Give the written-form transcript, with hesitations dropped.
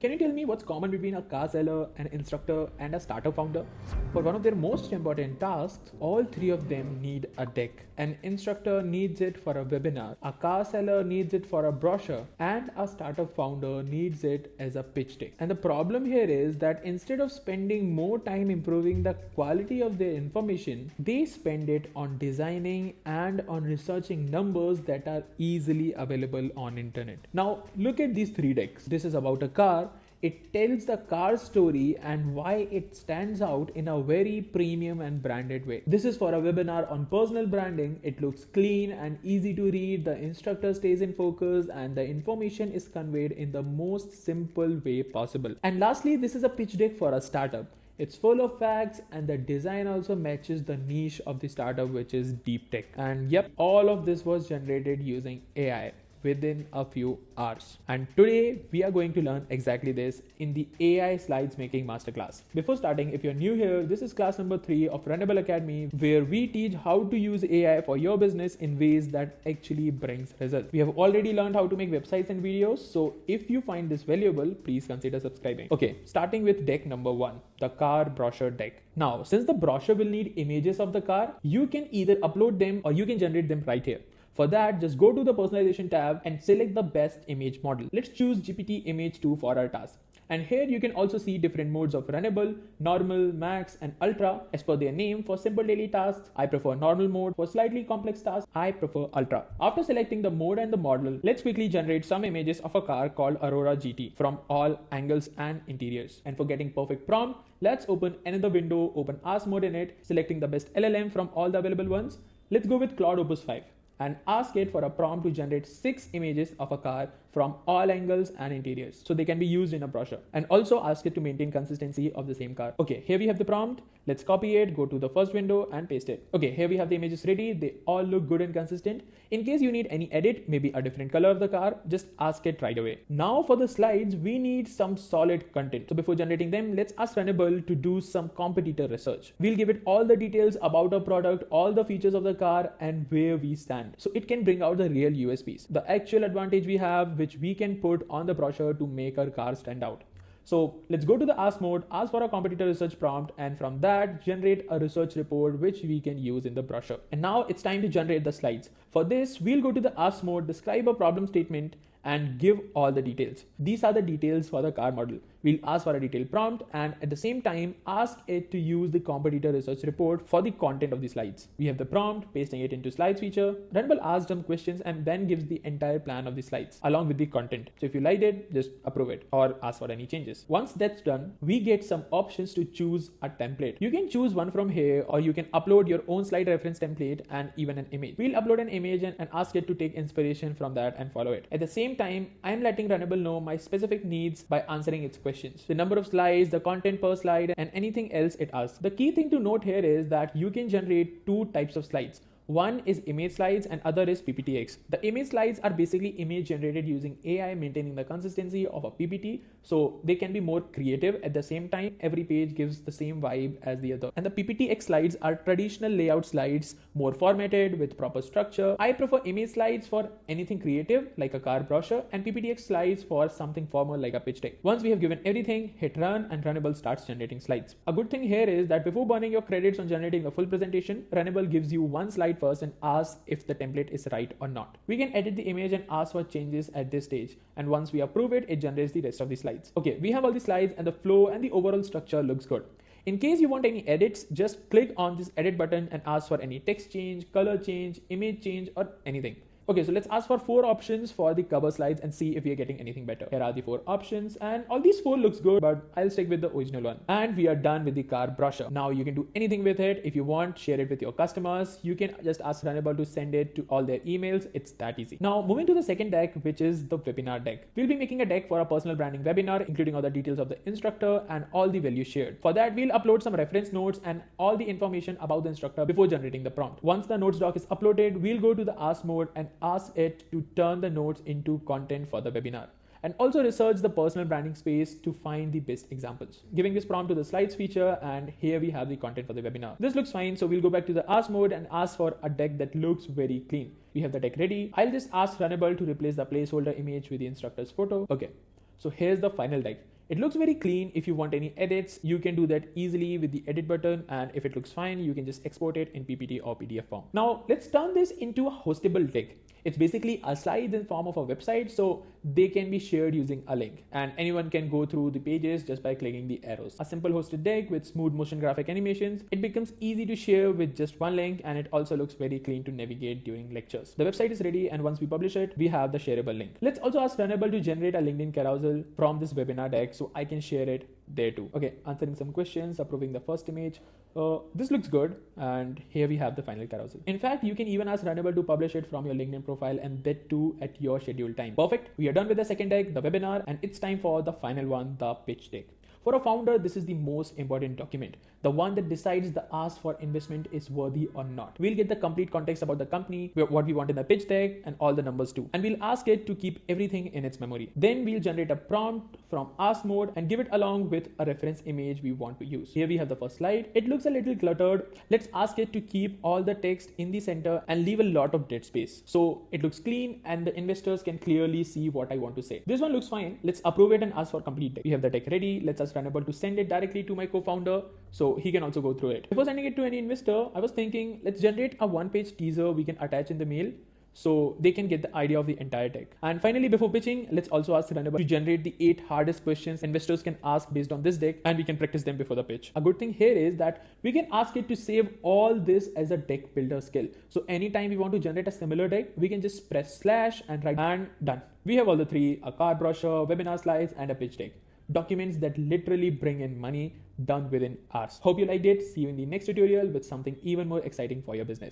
Can you tell me what's common between a car seller, an instructor, and a startup founder? For one of their most important tasks, all three of them need a deck. An instructor needs it for a webinar, a car seller needs it for a brochure, and a startup founder needs it as a pitch deck. And the problem here is that instead of spending more time improving the quality of their information, they spend it on designing and on researching numbers that are easily available on internet. Now look at these three decks. This is about a car. It tells the car story and why it stands out in a very premium and branded way. This is for a webinar on personal branding. It looks clean and easy to read. The instructor stays in focus and the information is conveyed in the most simple way possible. And lastly, this is a pitch deck for a startup. It's full of facts and the design also matches the niche of the startup, which is deep tech. And yep, all of this was generated using AI within a few hours. And today we are going to learn exactly this in the AI slides making masterclass. Before starting, if you're new here, this is class number 3 of Runable Academy, where we teach how to use AI for your business in ways that actually brings results. We have already learned how to make websites and videos, so if you find this valuable, please consider subscribing. Okay, starting with deck number 1, the car brochure deck. Now, since the brochure will need images of the car, you can either upload them or you can generate them right here. For that, just go to the personalization tab and select the best image model. Let's choose GPT image 2 for our task. And here you can also see different modes of Runable, Normal, Max, and Ultra as per their name. For simple daily tasks, I prefer Normal mode. For slightly complex tasks, I prefer Ultra. After selecting the mode and the model, let's quickly generate some images of a car called Aurora GT from all angles and interiors. And for getting perfect prompt, let's open another window, open Ask mode in it, selecting the best LLM from all the available ones. Let's go with Claude Opus 5. And ask it for a prompt to generate 6 images of a car from all angles and interiors, so they can be used in a brochure. And also ask it to maintain consistency of the same car. Okay, here we have the prompt. Let's copy it, go to the first window and paste it. Okay, here we have the images ready. They all look good and consistent. In case you need any edit, maybe a different color of the car, just ask it right away. Now for the slides, we need some solid content. So before generating them, let's ask Runable to do some competitor research. We'll give it all the details about our product, all the features of the car, and where we stand, so it can bring out the real USPs, the actual advantage we have, which we can put on the brochure to make our car stand out. So let's go to the Ask mode, ask for a competitor research prompt, and from that generate a research report which we can use in the brochure. And now it's time to generate the slides. For this, we'll go to the Ask mode, describe a problem statement, and give all the details. These are the details for the car model. We'll ask for a detailed prompt and at the same time ask it to use the competitor research report for the content of the slides. We have the prompt, pasting it into slides feature. Runable asks some questions and then gives the entire plan of the slides along with the content. So if you like it, just approve it or ask for any changes. Once that's done, we get some options to choose a template. You can choose one from here or you can upload your own slide reference template and even an image. We'll upload an image and ask it to take inspiration from that and follow it. At the same time, I'm letting Runable know my specific needs by answering its questions, the number of slides, the content per slide, and anything else it asks. The key thing to note here is that you can generate 2 types of slides. One is image slides and other is PPTX. The image slides are basically image generated using AI, maintaining the consistency of a PPT, so they can be more creative. At the same time, every page gives the same vibe as the other. And the PPTX slides are traditional layout slides, more formatted with proper structure. I prefer image slides for anything creative like a car brochure and PPTX slides for something formal like a pitch deck. Once we have given everything, hit run and Runable starts generating slides. A good thing here is that before burning your credits on generating the full presentation, Runable gives you one slide first and asks if the template is right or not. We can edit the image and ask for changes at this stage, and once we approve it, it generates the rest of the slides. Okay, we have all the slides and the flow and the overall structure looks good. In case you want any edits, just click on this edit button and ask for any text change, color change, image change, or anything. Okay, so let's ask for 4 options for the cover slides and see if we are getting anything better. Here are the 4 options and all these 4 looks good, but I'll stick with the original one. And we are done with the car brochure. Now you can do anything with it. If you want, share it with your customers. You can just ask Runable to send it to all their emails. It's that easy. Now moving to the second deck, which is the webinar deck. We'll be making a deck for a personal branding webinar, including all the details of the instructor and all the value shared. For that, we'll upload some reference notes and all the information about the instructor before generating the prompt. Once the notes doc is uploaded, we'll go to the Ask mode and ask it to turn the notes into content for the webinar. And also research the personal branding space to find the best examples. Giving this prompt to the slides feature, and here we have the content for the webinar. This looks fine, so we'll go back to the Ask mode and ask for a deck that looks very clean. We have the deck ready. I'll just ask Runable to replace the placeholder image with the instructor's photo. Okay. So here's the final deck. It looks very clean. If you want any edits, you can do that easily with the edit button. And if it looks fine, you can just export it in PPT or PDF form. Now let's turn this into a hostable deck. It's basically a slide in form of a website, so they can be shared using a link and anyone can go through the pages just by clicking the arrows. A simple hosted deck with smooth motion graphic animations. It becomes easy to share with just one link, and it also looks very clean to navigate during lectures. The website is ready, and once we publish it, we have the shareable link. Let's also ask Runable to generate a LinkedIn carousel from this webinar deck so I can share it there too. Okay, answering some questions, approving the first image. This looks good, and here we have the final carousel. In fact, you can even ask Runable to publish it from your LinkedIn profile, and that too at your scheduled time. Perfect. We are done with the second deck, the webinar, and it's time for the final one, the pitch deck. For a founder, this is the most important document, the one that decides the ask for investment is worthy or not. We'll get the complete context about the company, what we want in the pitch deck, and all the numbers too. And we'll ask it to keep everything in its memory. Then we'll generate a prompt from ask mode and give it along with a reference image we want to use. Here we have the first slide. It looks a little cluttered. Let's ask it to keep all the text in the center and leave a lot of dead space, so it looks clean and the investors can clearly see what I want to say. This one looks fine. Let's approve it and ask for complete deck. We have the deck ready. Let's ask Runable to send it directly to my co-founder so he can also go through it. Before sending it to any investor, I was thinking, let's generate a one-page teaser we can attach in the mail so they can get the idea of the entire deck. And finally, before pitching, let's also ask Runable to generate the 8 hardest questions investors can ask based on this deck, and we can practice them before the pitch. A good thing here is that we can ask it to save all this as a deck builder skill. So anytime we want to generate a similar deck, we can just press slash and write and done. We have all the 3, a card brochure, webinar slides, and a pitch deck. Documents that literally bring in money, done within hours. Hope you liked it. See you in the next tutorial with something even more exciting for your business.